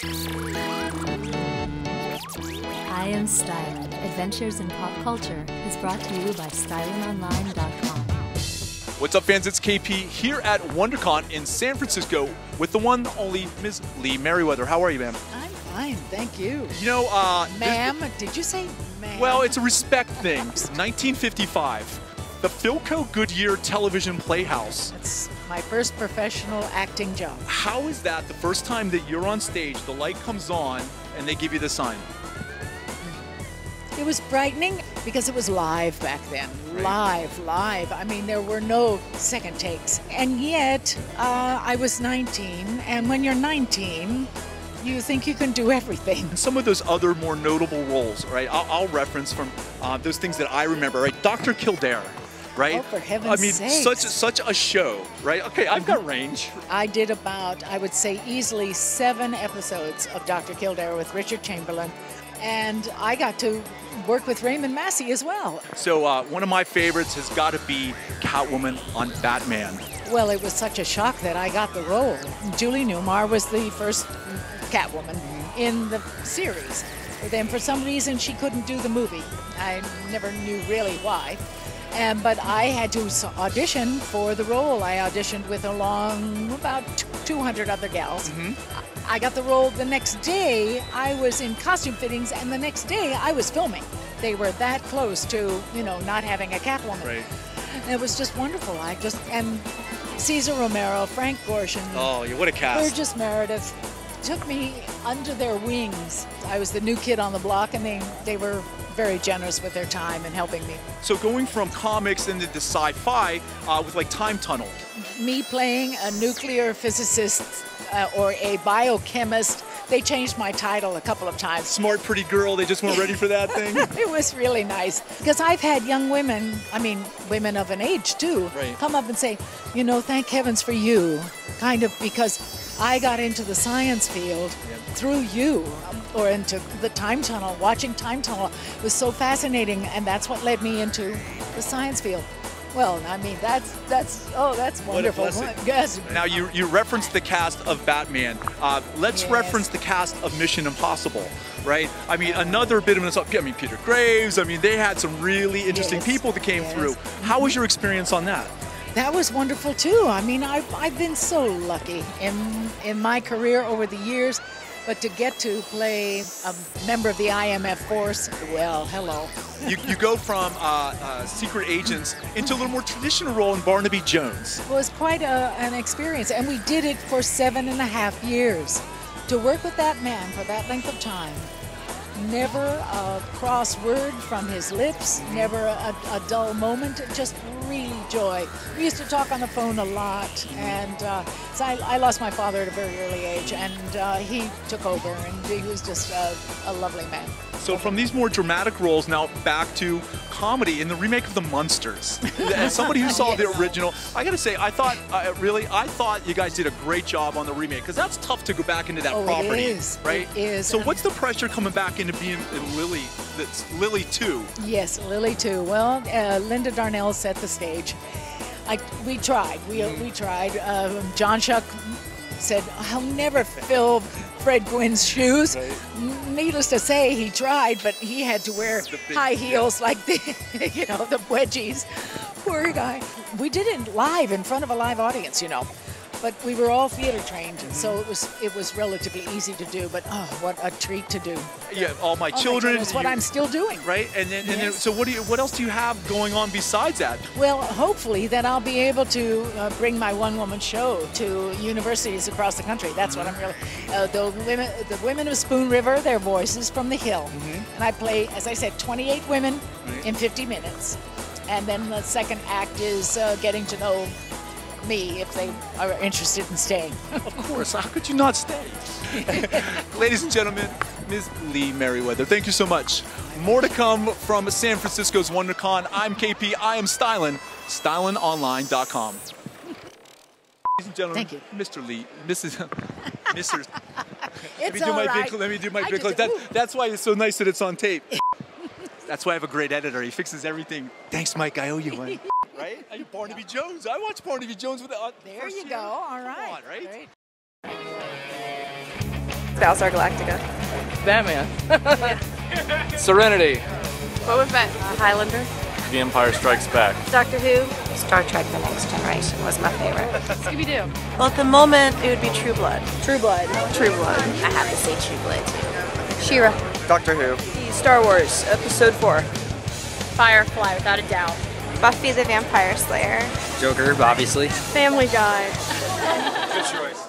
I Am Stylin, Adventures in Pop Culture, is brought to you by stylinonline.com. What's up, fans? It's KP here at WonderCon in San Francisco with the one, the only Ms. Lee Meriwether. How are you, ma'am? I'm fine, thank you. You know, ma'am, did you say ma'am? Well, it's a respect thing. 1955. The Philco Goodyear Television Playhouse. It's my first professional acting job. How is that the first time that you're on stage, the light comes on, and they give you the sign? It was frightening because it was live back then. Right. Live. I mean, there were no second takes. And yet, I was 19, and when you're 19, you think you can do everything. Some of those other more notable roles, right? I'll reference from those things that I remember, right? Dr. Kildare. Right? Oh, for heaven's sakes. Such a show, right? Okay, I've got range. I did about, I would say, easily 7 episodes of Dr. Kildare with Richard Chamberlain, and I got to work with Raymond Massey as well. So one of my favorites has got to be Catwoman on Batman. Well, it was such a shock that I got the role. Julie Newmar was the first Catwoman in the series. But then for some reason she couldn't do the movie. I never knew really why. But I had to audition for the role. I auditioned with along about 200 other gals. I got the role the next day. I was in costume fittings, and the next day I was filming. They were that close to, not having a Catwoman. Right. And it was just wonderful. And Cesar Romero, Frank Gorshin. Oh, what a cast. Burgess Meredith took me under their wings. I was the new kid on the block, and they were very generous with their time and helping me. So going from comics into the sci-fi with like Time Tunnel. Me playing a nuclear physicist or a biochemist. They changed my title a couple of times. Smart, pretty girl, they just weren't ready for that thing? It was really nice. Because I've had young women, women of an age too, right, come up and say, thank heavens for you. Kind of because I got into the science field through you, or into the Time Tunnel. Watching Time Tunnel was so fascinating, and that's what led me into the science field. Well, that's wonderful. What a blessing. Yes. Now you referenced the cast of Batman. Let's reference the cast of Mission Impossible, right? Another bit of an Peter Graves. They had some really interesting people that came through. How was your experience on that? That was wonderful too. I've been so lucky in my career over the years, but to get to play a member of the IMF force, well, hello. You go from secret agents into a little more traditional role in Barnaby Jones. It was quite an experience, and we did it for 7.5 years. To work with that man for that length of time, never a cross word from his lips, never a dull moment, just really joy. We used to talk on the phone a lot, and so I lost my father at a very early age, and he took over, and he was just a lovely man. So from these more dramatic roles now back to comedy in the remake of the Munsters. As somebody who saw the original, I gotta say, I thought you guys did a great job on the remake, because that's tough to go back into that property, it is. right? It is. So what's the pressure coming back into being Lily? That's Lily 2. Yes, Lily 2. Well, Linda Darnell set the stage. We tried. We tried. John Schuck said, "I'll never fill Fred Gwynn's shoes." Right. Needless to say, he tried, but he had to wear high heels like the wedgies. Poor guy. We did it live in front of a live audience, but we were all theater trained, so it was relatively easy to do. But what a treat to do! Yeah, all my children. That's what I'm still doing. Right, and then so what else do you have going on besides that? Well, hopefully that I'll be able to bring my one-woman show to universities across the country. That's what I'm really. The women of Spoon River, their voices from the Hill, and I play, as I said, 28 women in 50 minutes, and then the second act is getting to know me if they are interested in staying. Of course, how could you not stay? Ladies and gentlemen, Ms. Lee Meriwether, thank you so much. More to come from San Francisco's WonderCon. I'm KP, I am Stylin, stylinonline.com. Ladies and gentlemen, thank you. Mr. Lee, Mrs. Mr. It's all right. Let me do my big close. That's why it's so nice that it's on tape. That's why I have a great editor. He fixes everything. Thanks, Mike. I owe you one. Right? Barnaby Jones. I watched Barnaby Jones with the there you go. All right. Come on, right? Great. Battlestar Galactica. Batman. Serenity. What was that? Highlander. The Empire Strikes Back. Doctor Who. Star Trek The Next Generation was my favorite. Scooby-Doo. Well, at the moment, it would be True Blood. True Blood. True Blood. I have to say True Blood, too. She-Ra. Doctor Who. Star Wars, Episode 4. Firefly, without a doubt. Buffy the Vampire Slayer. Joker, obviously. Family Guy. Good choice.